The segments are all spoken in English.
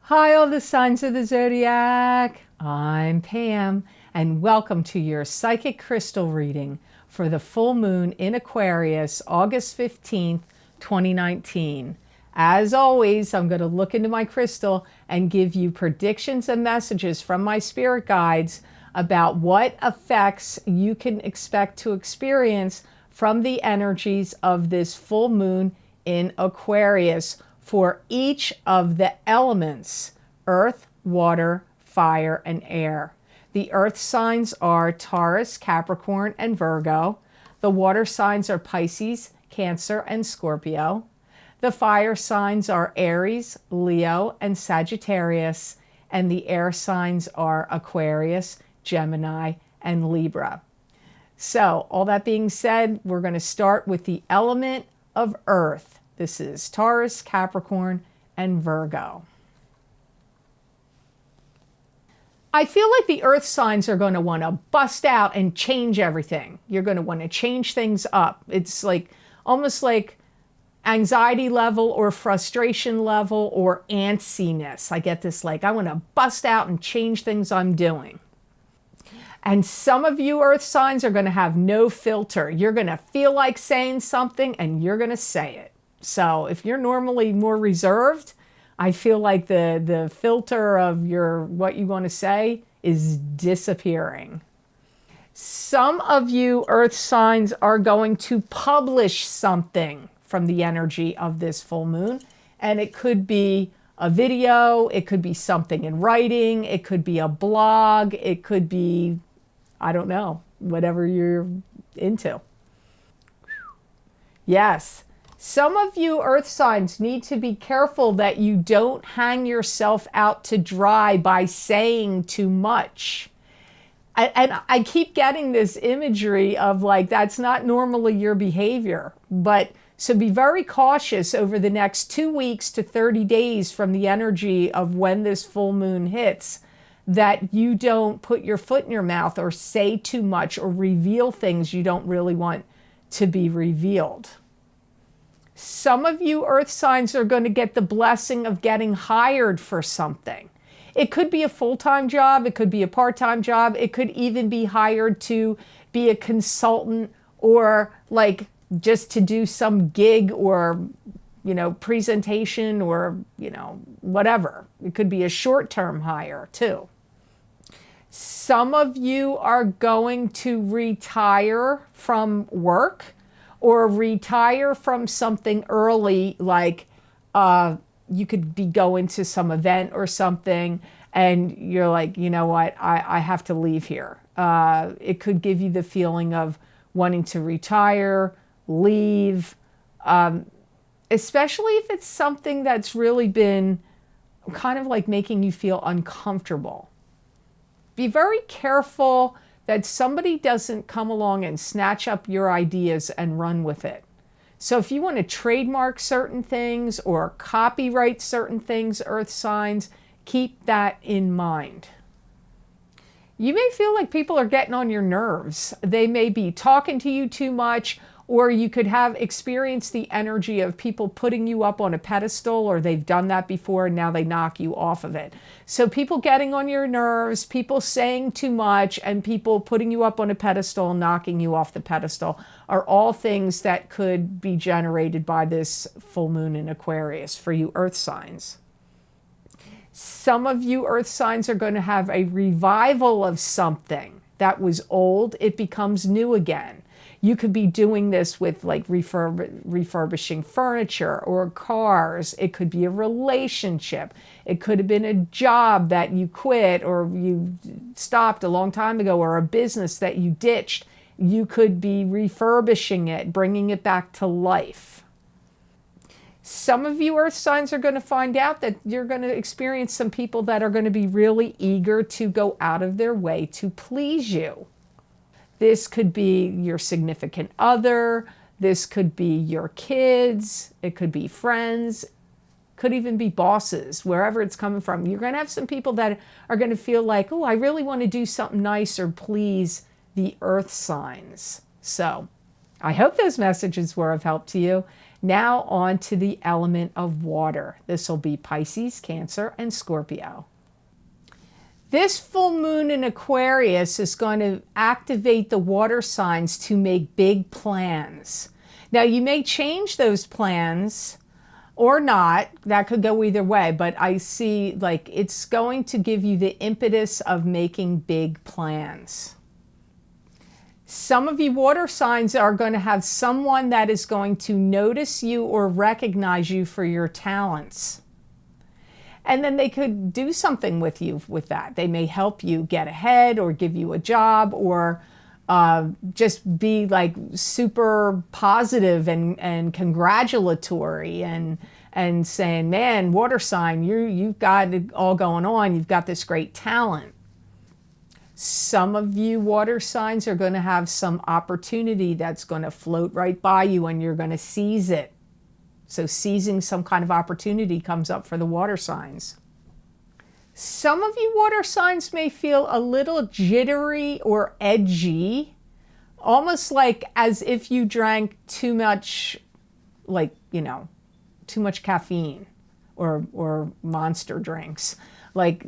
Hi, all the signs of the zodiac. I'm Pam, and welcome to your psychic crystal reading for the full moon in Aquarius, August 15th, 2019. As always, I'm going to look into my crystal and give you predictions and messages from my spirit guides about what effects you can expect to experience from the energies of this full moon in Aquarius for each of the elements: earth, water, fire, and air. The earth signs are Taurus, Capricorn, and Virgo. The water signs are Pisces, Cancer, and Scorpio. The fire signs are Aries, Leo, and Sagittarius. And the air signs are Aquarius, Gemini, and Libra. So, all that being said, we're going to start with the element of earth. This is Taurus, Capricorn, and Virgo. I feel like the earth signs are going to want to bust out and change everything. You're going to want to change things up. It's like almost like anxiety level or frustration level or antsiness. I get this like, I want to bust out and change things I'm doing. And some of you earth signs are going to have no filter. You're going to feel like saying something and you're going to say it. So if you're normally more reserved, I feel like the filter of what you want to say is disappearing. Some of you earth signs are going to publish something from the energy of this full moon. And it could be a video, it could be something in writing, it could be a blog, it could be, I don't know, whatever you're into. Yes. Some of you earth signs need to be careful that you don't hang yourself out to dry by saying too much. And I keep getting this imagery of like, that's not normally your behavior. But so be very cautious over the next 2 weeks to 30 days from the energy of when this full moon hits, that you don't put your foot in your mouth or say too much or reveal things you don't really want to be revealed. Some of you earth signs are going to get the blessing of getting hired for something. It could be a full-time job, it could be a part-time job, it could even be hired to be a consultant or like just to do some gig or, presentation or, whatever. It could be a short-term hire too. Some of you are going to retire from work or retire from something early, like you could be going to some event or something and you're like, you know what, I have to leave here. It could give you the feeling of wanting to retire, leave, especially if it's something that's really been kind of like making you feel uncomfortable. Be very careful that somebody doesn't come along and snatch up your ideas and run with it. So if you want to trademark certain things or copyright certain things, earth signs, keep that in mind. You may feel like people are getting on your nerves. They may be talking to you too much, or you could have experienced the energy of people putting you up on a pedestal, or they've done that before and now they knock you off of it. So people getting on your nerves, people saying too much, and people putting you up on a pedestal, knocking you off the pedestal are all things that could be generated by this full moon in Aquarius for you earth signs. Some of you earth signs are going to have a revival of something that was old. It becomes new again. You could be doing this with like refurbishing furniture or cars. It could be a relationship. It could have been a job that you quit or you stopped a long time ago, or a business that you ditched. You could be refurbishing it, bringing it back to life. Some of you earth signs are going to find out that you're going to experience some people that are going to be really eager to go out of their way to please you. This could be your significant other. This could be your kids. It could be friends. Could even be bosses, wherever it's coming from. You're going to have some people that are going to feel like, oh, I really want to do something nice or please the earth signs. So I hope those messages were of help to you. Now on to the element of water. This will be Pisces, Cancer, and Scorpio. This full moon in Aquarius is going to activate the water signs to make big plans. Now, you may change those plans or not. That could go either way, but I see like it's going to give you the impetus of making big plans. Some of you water signs are going to have someone that is going to notice you or recognize you for your talents. And then they could do something with you with that. They may help you get ahead or give you a job or just be like super positive and congratulatory and saying, man, water sign, you've got it all going on. You've got this great talent. Some of you water signs are going to have some opportunity that's going to float right by you and you're going to seize it. So seizing some kind of opportunity comes up for the water signs. Some of you water signs may feel a little jittery or edgy, almost like as if you drank too much, too much caffeine or monster drinks. Like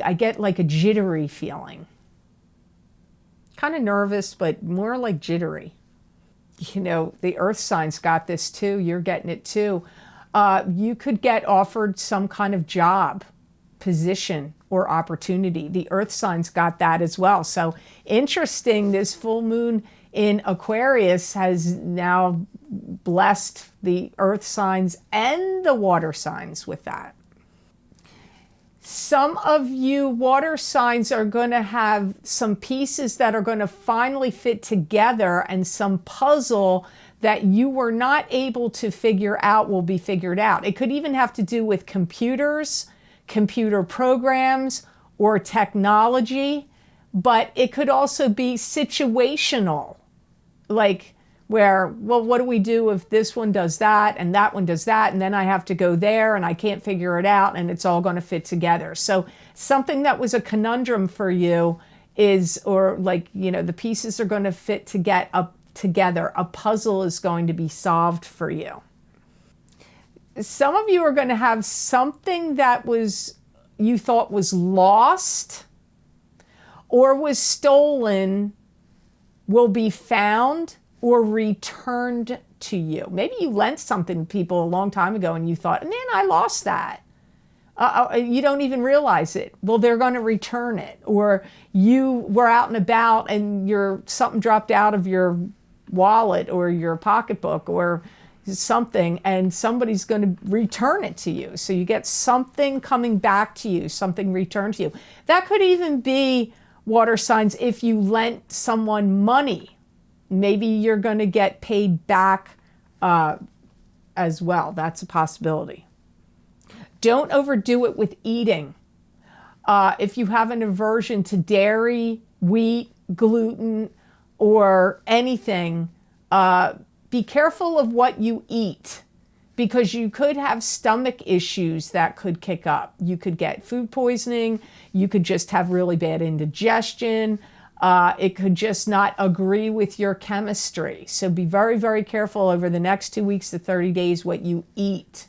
I get like a jittery feeling. Kind of nervous, but more like jittery. The earth signs got this too. You're getting it too. You could get offered some kind of job, position, or opportunity. The earth signs got that as well. So interesting, this full moon in Aquarius has now blessed the earth signs and the water signs with that. Some of you water signs are going to have some pieces that are going to finally fit together, and some puzzle that you were not able to figure out will be figured out. It could even have to do with computers, computer programs, or technology, but it could also be situational, like where, well, what do we do if this one does that and that one does that, and then I have to go there and I can't figure it out, and it's all going to fit together. So something that was a conundrum for you is, or the pieces are going to fit to get up together. A puzzle is going to be solved for you. Some of you are going to have something that you thought was lost or was stolen will be found or returned to you. Maybe you lent something to people a long time ago and you thought, man, I lost that. You don't even realize it. Well, they're going to return it. Or you were out and about and something dropped out of your wallet or your pocketbook or something, and somebody's going to return it to you. So you get something coming back to you, something returned to you. That could even be water signs if you lent someone money. Maybe you're going to get paid back as well. That's a possibility. Don't overdo it with eating. If you have an aversion to dairy, wheat, gluten, or anything, be careful of what you eat, because you could have stomach issues that could kick up. You could get food poisoning. You could just have really bad indigestion. It could just not agree with your chemistry. So be very, very careful over the next 2 weeks to 30 days what you eat.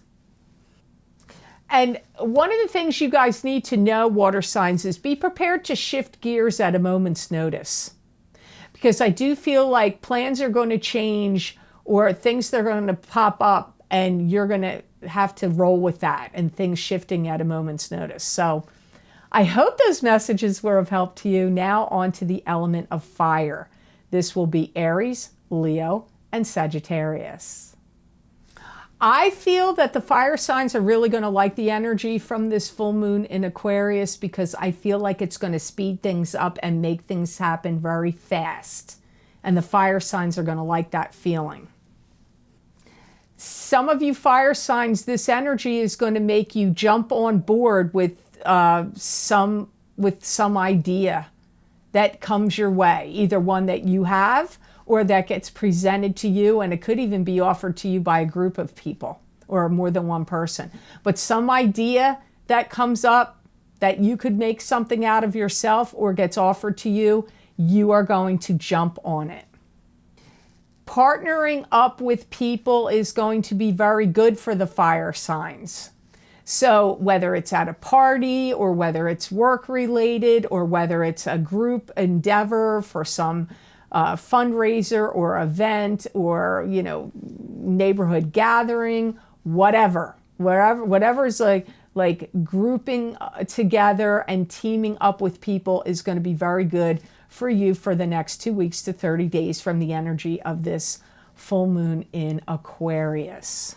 And one of the things you guys need to know, water signs, is be prepared to shift gears at a moment's notice. Because I do feel like plans are going to change or things that are going to pop up, and you're going to have to roll with that and things shifting at a moment's notice. So I hope those messages were of help to you. Now on to the element of fire. This will be Aries, Leo, and Sagittarius. I feel that the fire signs are really going to like the energy from this full moon in Aquarius, because I feel like it's going to speed things up and make things happen very fast. And the fire signs are going to like that feeling. Some of you fire signs, this energy is going to make you jump on board with some idea that comes your way, either one that you have or that gets presented to you, and it could even be offered to you by a group of people or more than one person. But some idea that comes up that you could make something out of yourself or gets offered to you, you are going to jump on it. Partnering up with people is going to be very good for the fire signs. So whether it's at a party or whether it's work related or whether it's a group endeavor for some fundraiser or event or, neighborhood gathering, whatever is like grouping together and teaming up with people is going to be very good for you for the next 2 weeks to 30 days from the energy of this full moon in Aquarius.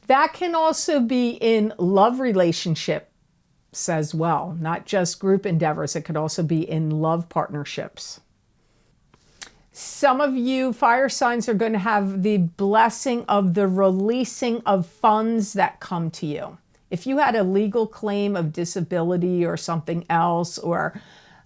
That can also be in love relationships as well, not just group endeavors. It could also be in love partnerships. Some of you fire signs are going to have the blessing of the releasing of funds that come to you. If you had a legal claim of disability or something else, or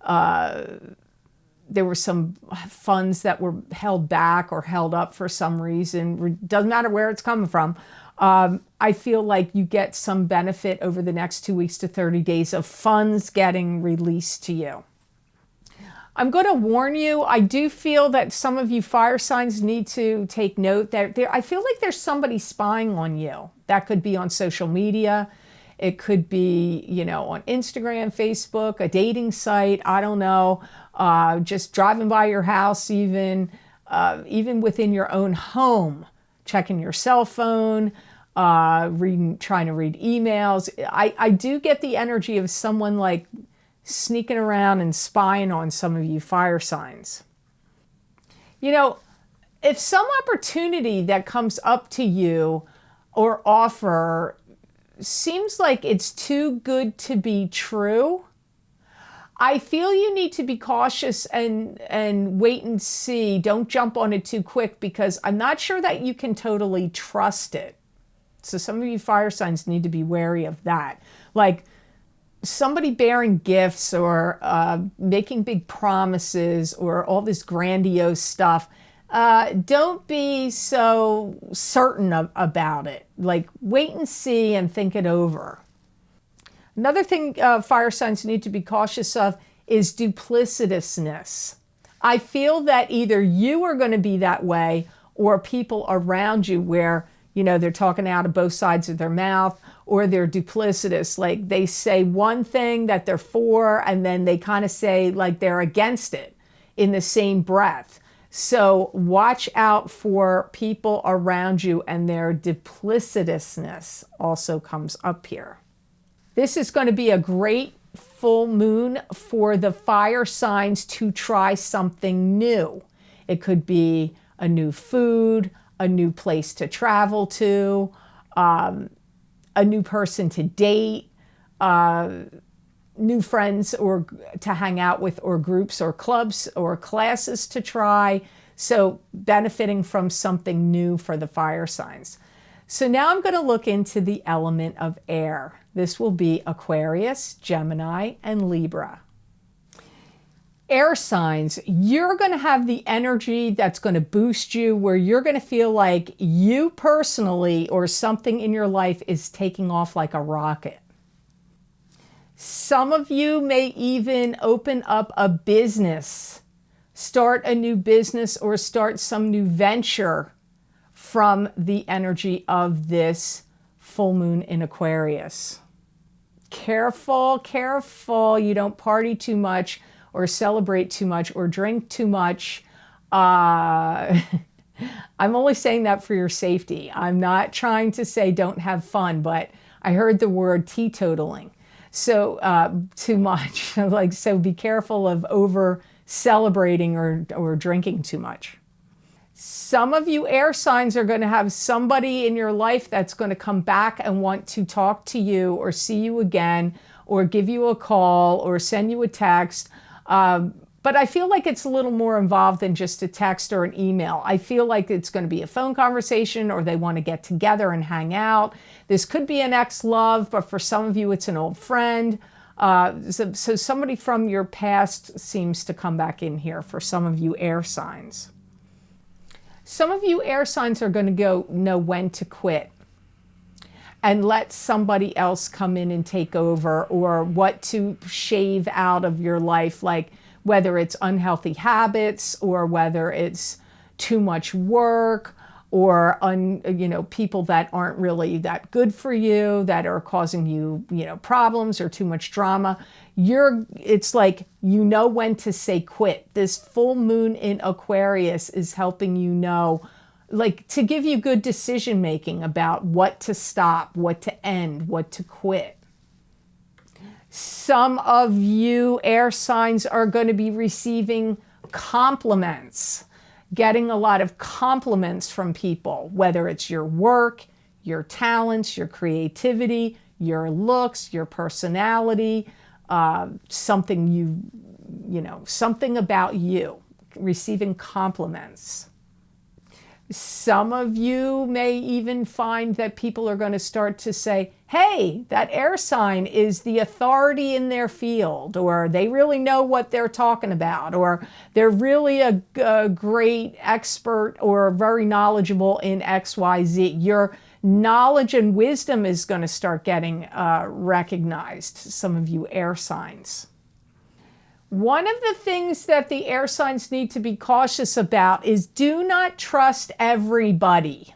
there were some funds that were held back or held up for some reason, doesn't matter where it's coming from, I feel like you get some benefit over the next 2 weeks to 30 days of funds getting released to you. I'm going to warn you, I do feel that some of you fire signs need to take note that I feel like there's somebody spying on you. That could be on social media. It could be, on Instagram, Facebook, a dating site. I don't know. Just driving by your house, even within your own home, checking your cell phone, trying to read emails. I do get the energy of someone like sneaking around and spying on some of you fire signs. If some opportunity that comes up to you or offer seems like it's too good to be true, I feel you need to be cautious and wait and see. Don't jump on it too quick, because I'm not sure that you can totally trust it. So some of you fire signs need to be wary of that. Like somebody bearing gifts or making big promises or all this grandiose stuff. Don't be so certain about it. Like wait and see and think it over. Another thing fire signs need to be cautious of is duplicitousness. I feel that either you are going to be that way or people around you where, they're talking out of both sides of their mouth, or they're duplicitous. Like they say one thing that they're for, and then they kind of say like they're against it in the same breath. So watch out for people around you, and their duplicitousness also comes up here. This is going to be a great full moon for the fire signs to try something new. It could be a new food, a new place to travel to, a new person to date, new friends or to hang out with, or groups or clubs or classes to try. So benefiting from something new for the fire signs. So now I'm going to look into the element of air. This will be Aquarius, Gemini, and Libra. Air signs, you're going to have the energy that's going to boost you, where you're going to feel like you personally or something in your life is taking off like a rocket. Some of you may even open up a business, start a new business, or start some new venture from the energy of this full moon in Aquarius. Careful, careful, you don't party too much or celebrate too much or drink too much. I'm only saying that for your safety. I'm not trying to say don't have fun, but I heard the word teetotaling. So too much, so be careful of over celebrating or drinking too much. Some of you air signs are going to have somebody in your life that's going to come back and want to talk to you or see you again or give you a call or send you a text. But I feel like it's a little more involved than just a text or an email. I feel like it's going to be a phone conversation, or they want to get together and hang out. This could be an ex-love, but for some of you, it's an old friend. So somebody from your past seems to come back in here for some of you air signs. Some of you air signs are going to know when to quit and let somebody else come in and take over, or what to shave out of your life, like whether it's unhealthy habits or whether it's too much work, or people that aren't really that good for you, that are causing you, problems or too much drama. It's like, when to say quit. This full moon in Aquarius is helping like to give you good decision making about what to stop, what to end, what to quit. Some of you air signs are going to be receiving compliments, getting a lot of compliments from people, whether it's your work, your talents, your creativity, your looks, your personality, something something about you, receiving compliments. Some of you may even find that people are going to start to say, hey, that air sign is the authority in their field, or they really know what they're talking about, or they're really a great expert or very knowledgeable in XYZ. Your knowledge and wisdom is going to start getting recognized, some of you air signs. One of the things that the air signs need to be cautious about is do not trust everybody.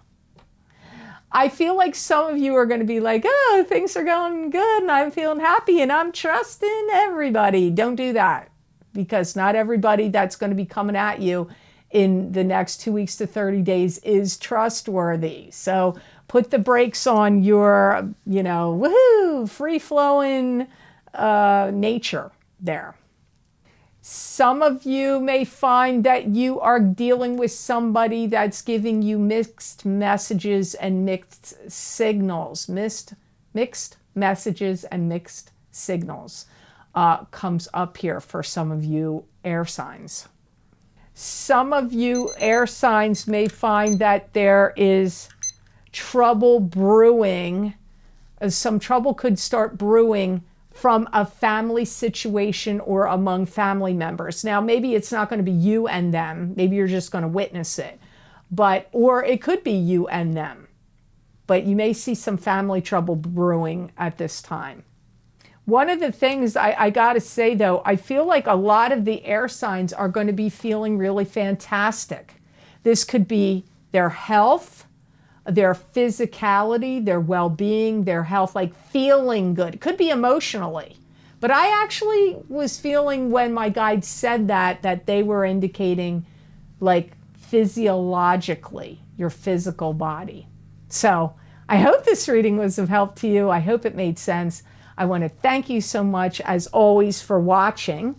I feel like some of you are going to be like, oh, things are going good and I'm feeling happy and I'm trusting everybody. Don't do that, because not everybody that's going to be coming at you in the next 2 weeks to 30 days is trustworthy. So put the brakes on your, woohoo, free-flowing nature there. Some of you may find that you are dealing with somebody that's giving you mixed messages and mixed signals. Mixed messages and mixed signals comes up here for some of you air signs. Some of you air signs may find that there is trouble brewing. Some trouble could start brewing from a family situation or among family members. Now, maybe it's not going to be you and them. Maybe you're just going to witness it. Or it could be you and them. But you may see some family trouble brewing at this time. One of the things I got to say, though, I feel like a lot of the air signs are going to be feeling really fantastic. This could be their health, their physicality, their well-being, their health, like feeling good. It could be emotionally. But I actually was feeling when my guide said that they were indicating like physiologically, your physical body. So I hope this reading was of help to you. I hope it made sense. I want to thank you so much, as always, for watching.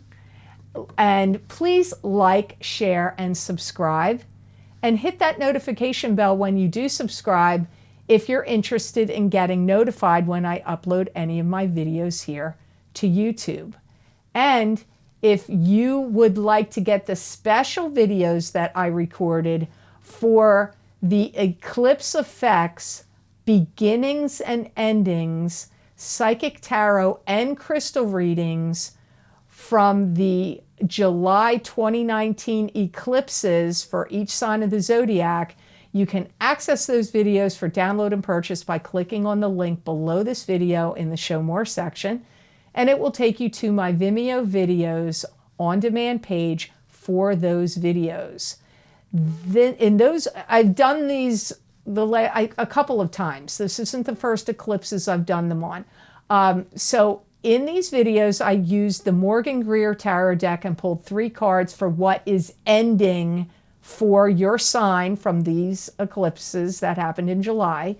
And please like, share, and subscribe. And hit that notification bell when you do subscribe if you're interested in getting notified when I upload any of my videos here to YouTube. And if you would like to get the special videos that I recorded for the eclipse effects, beginnings and endings, psychic tarot, and crystal readings from the July 2019 eclipses for each sign of the zodiac, you can access those videos for download and purchase by clicking on the link below this video in the Show More section, and it will take you to my Vimeo videos on demand page for those videos. In those, I've done these a couple of times. This isn't the first eclipses I've done them on. So in these videos, I used the Morgan Greer Tarot deck and pulled 3 cards for what is ending for your sign from these eclipses that happened in July.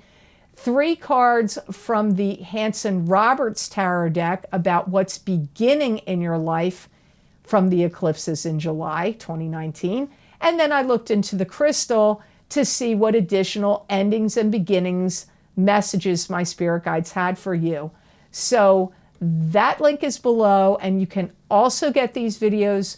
3 cards from the Hanson Roberts Tarot deck about what's beginning in your life from the eclipses in July 2019. And then I looked into the crystal to see what additional endings and beginnings messages my spirit guides had for you. So that link is below, and you can also get these videos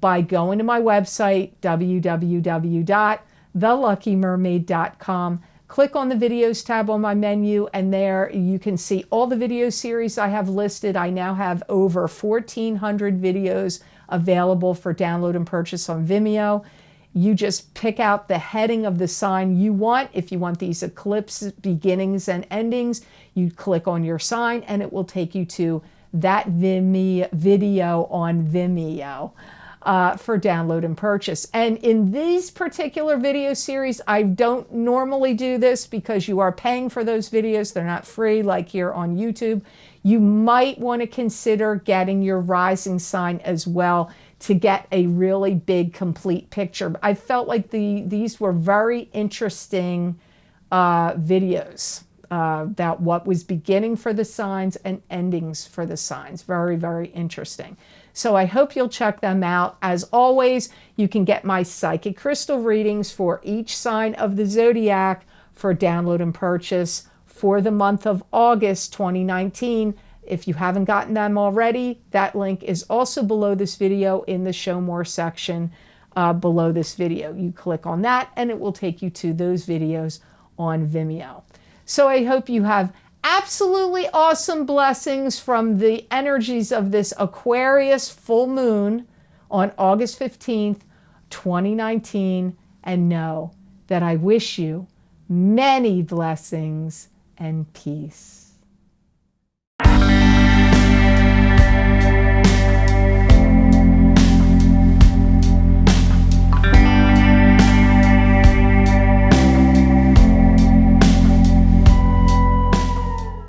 by going to my website, www.theluckymermaid.com. Click on the videos tab on my menu, and there you can see all the video series I have listed. I now have over 1,400 videos available for download and purchase on Vimeo. You just pick out the heading of the sign you want. If you want these eclipse beginnings and endings, you click on your sign and it will take you to that video on Vimeo. for download and purchase. And in these particular video series, I don't normally do this because you are paying for those videos. They're not free like here on YouTube. You might want to consider getting your rising sign as well to get a really big complete picture. I felt like these were very interesting videos about what was beginning for the signs and endings for the signs. Very, very interesting. So I hope you'll check them out. As always, you can get my psychic crystal readings for each sign of the zodiac for download and purchase for the month of August 2019. If you haven't gotten them already, that link is also below this video in the Show More section below this video. You click on that and it will take you to those videos on Vimeo. So I hope you have absolutely awesome blessings from the energies of this Aquarius full moon on August 15th, 2019, and know that I wish you many blessings and peace.